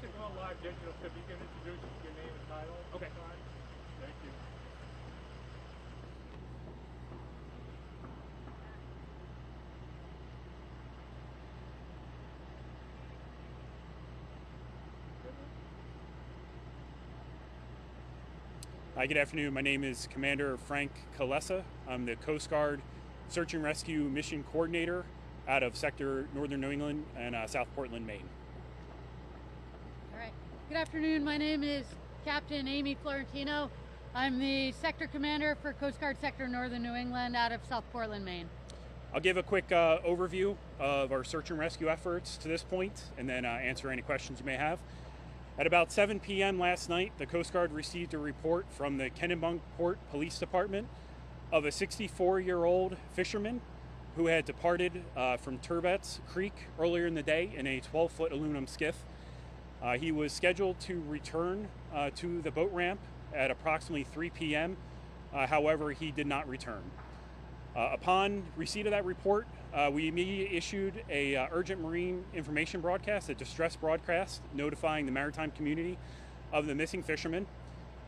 to go live digital, so if you can introduce your name and title. Okay. Thank you. Hi, good afternoon. My name is Commander Frank Kalesa. I'm the Coast Guard Search and Rescue Mission Coordinator out of Sector Northern New England and South Portland, Maine. All right. Good afternoon. My name is Captain Amy Florentino. I'm the Sector Commander for Coast Guard Sector Northern New England out of South Portland, Maine. I'll give a quick overview of our search and rescue efforts to this point and then answer any questions you may have. At about 7 p.m. last night, the Coast Guard received a report from the Kennebunkport Police Department of a 64-year-old fisherman who had departed from Turbot's Creek earlier in the day in a 12-foot aluminum skiff. He was scheduled to return to the boat ramp at approximately 3 p.m. However, he did not return. Upon receipt of that report, we immediately issued a urgent marine information broadcast, a distress broadcast, notifying the maritime community of the missing fisherman.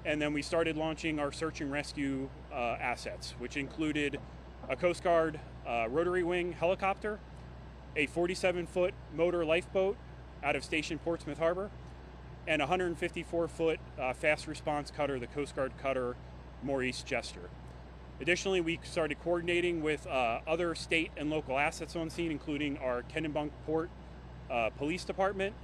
And then we started launching our search and rescue assets, which included a Coast Guard rotary wing helicopter, a 47-foot motor lifeboat out of Station Portsmouth Harbor, and a 154-foot fast response cutter, the Coast Guard cutter Maurice Jester. Additionally, we started coordinating with other state and local assets on scene, including our Kennebunkport Police Department,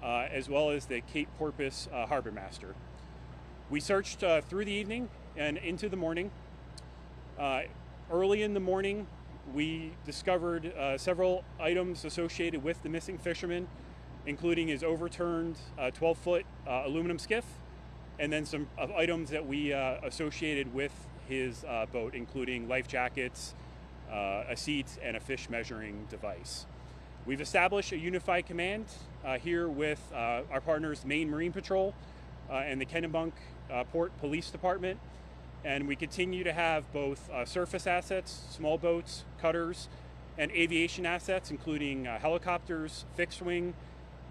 as well as the Cape Porpoise Harbor Master. We searched through the evening and into the morning. Early in the morning, we discovered several items associated with the missing fisherman, including his overturned 12-foot aluminum skiff, and then some items that we associated with his boat, including life jackets, a seat, and a fish measuring device. We've established a unified command here with our partners, Maine Marine Patrol and the Kennebunkport Police Department, and we continue to have both surface assets, small boats, cutters, and aviation assets, including helicopters, fixed wing,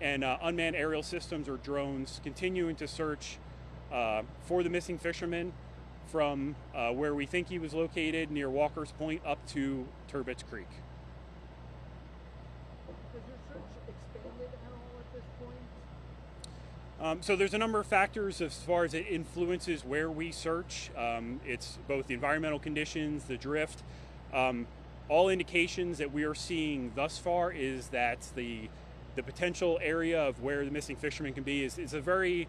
and unmanned aerial systems or drones, continuing to search for the missing fisherman from where we think he was located near Walker's Point up to Turbot's Creek. Has your search expanded at all at this point? So there's a number of factors as far as it influences where we search. It's both the environmental conditions, the drift. All indications that we are seeing thus far is that the potential area of where the missing fisherman can be is a very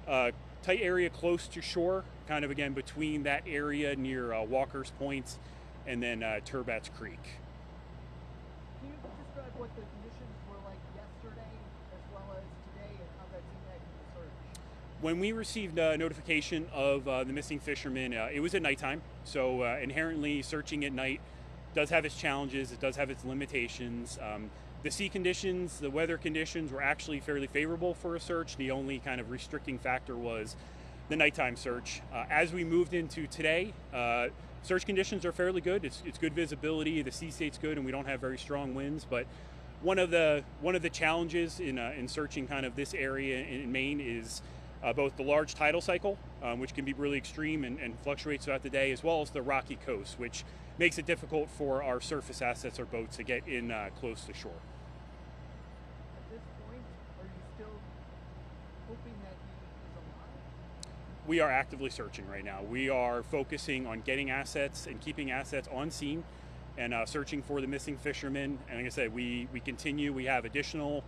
tight area close to shore, kind of again between that area near Walker's Point and then Turbot's Creek. Can you describe what the conditions were like yesterday as well as today and how that's impacting the search? When we received notification of the missing fisherman, it was at nighttime, so inherently searching at night does have its challenges, it does have its limitations. The sea conditions, the weather conditions were actually fairly favorable for a search. The only kind of restricting factor was the nighttime search. As we moved into today, search conditions are fairly good. It's good visibility, the sea state's good, and we don't have very strong winds. But one of the challenges in searching kind of this area in Maine is both the large tidal cycle, which can be really extreme and fluctuates throughout the day, as well as the rocky coast, which makes it difficult for our surface assets or boats to get in close to shore. At this point, are you still hoping that he is alive? We are actively searching right now. We are focusing on getting assets and keeping assets on scene and searching for the missing fisherman. And like I said, we continue. We have additional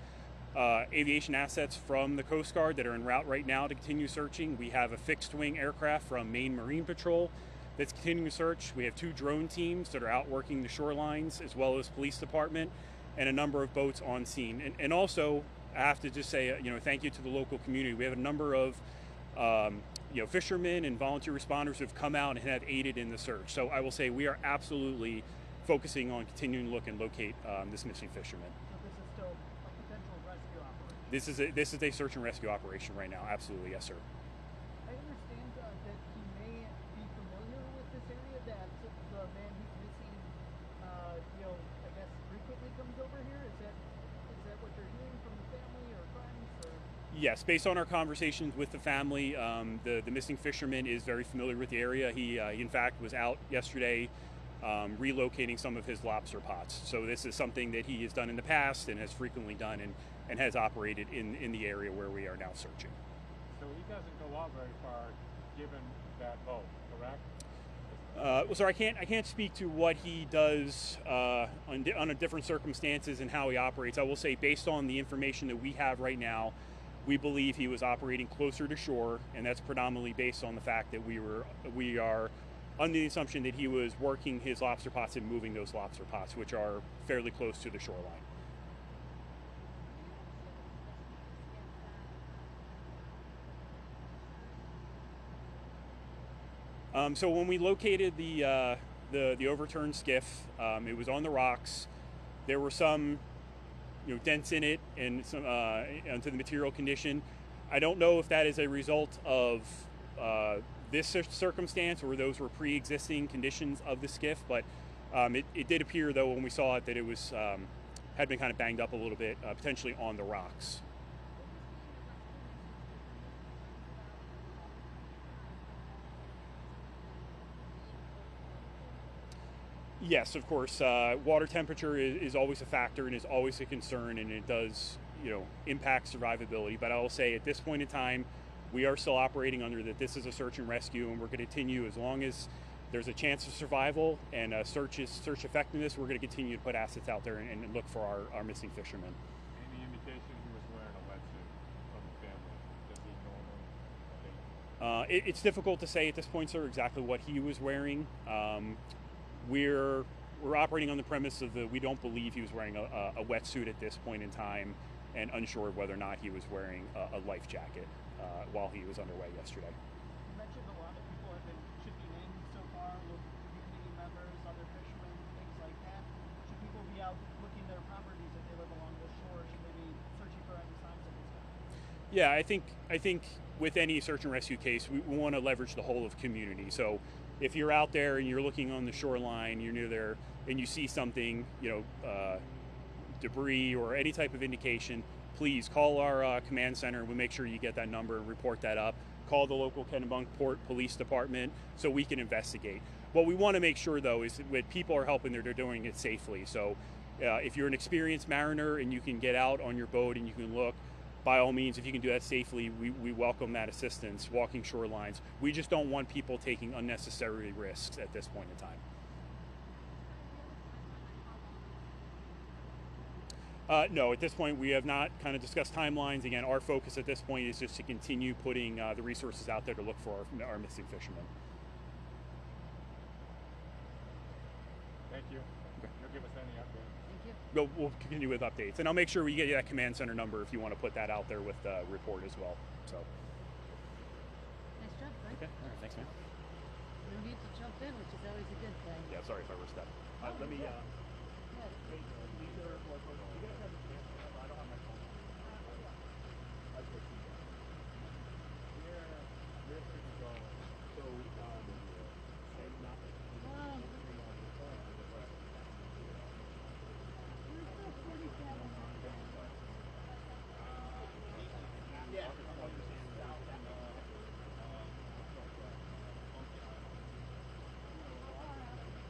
aviation assets from the Coast Guard that are en route right now to continue searching. We have a fixed wing aircraft from Maine Marine Patrol that's continuing to search. We have 2 drone teams that are out working the shorelines, as well as police department, and a number of boats on scene. And also, I have to just say, thank you to the local community. We have a number of fishermen and volunteer responders who have come out and have aided in the search. So I will say we are absolutely focusing on continuing to look and locate this missing fisherman. So this is still a potential rescue operation? This is a search and rescue operation right now. Absolutely, yes, sir. I understand that he may be familiar with this area, that the man who's missing, I guess frequently comes over here. Is that what you're hearing from the family or friends? Or? Yes, based on our conversations with the family, the missing fisherman is very familiar with the area. He in fact was out yesterday relocating some of his lobster pots. So this is something that he has done in the past and has frequently done and has operated in the area where we are now searching. So he doesn't go out very far, given that boat, correct? Well, sir, I can't speak to what he does on different circumstances and how he operates. I will say, based on the information that we have right now, we believe he was operating closer to shore, and that's predominantly based on the fact that we are under the assumption that he was working his lobster pots and moving those lobster pots, which are fairly close to the shoreline. So when we located the overturned skiff, it was on the rocks. There were some, dents in it and some onto the material condition. I don't know if that is a result of this circumstance or those were pre-existing conditions of the skiff, but it did appear, though, when we saw it, that it was had been kind of banged up a little bit, potentially on the rocks. Yes, of course. Water temperature is always a factor and is always a concern, and it does, impact survivability. But I will say, at this point in time, we are still operating under that this is a search and rescue, and we're going to continue as long as there's a chance of survival and search effectiveness. We're going to continue to put assets out there and look for our missing fishermen. Any indication he was wearing a wetsuit from the family? Does he normally? It's difficult to say at this point, sir, exactly what he was wearing. We're operating on the premise of we don't believe he was wearing a wetsuit at this point in time, and unsure of whether or not he was wearing a life jacket while he was underway yesterday. You mentioned a lot of people have been chipping in so far, community members, other fishermen, things like that. Should people be out looking their properties if they live along the shore? Should they be searching for any signs of this guy? Yeah, I think with any search and rescue case, we want to leverage the whole of community. So if you're out there and you're looking on the shoreline, you're near there, and you see something, debris or any type of indication, please call our command center. We'll make sure you get that number and report that up. Call the local Kennebunkport Police Department so we can investigate. What we want to make sure, though, is that when people are helping, they're doing it safely. So if you're an experienced mariner and you can get out on your boat and you can look, by all means, if you can do that safely, we welcome that assistance, walking shorelines. We just don't want people taking unnecessary risks at this point in time. No, at this point, we have not kind of discussed timelines. Again, our focus at this point is just to continue putting the resources out there to look for our missing fishermen. Thank you. Okay. You'll give us any update. Thank you. We'll continue with updates, and I'll make sure we get you that command center number if you want to put that out there with the report as well. So. Nice job, Frank. Okay. All right. Thanks, man. No need to jump in, which is always a good thing. Yeah. Sorry if I overstepped. Let me. Yeah. Hey, these are, you guys have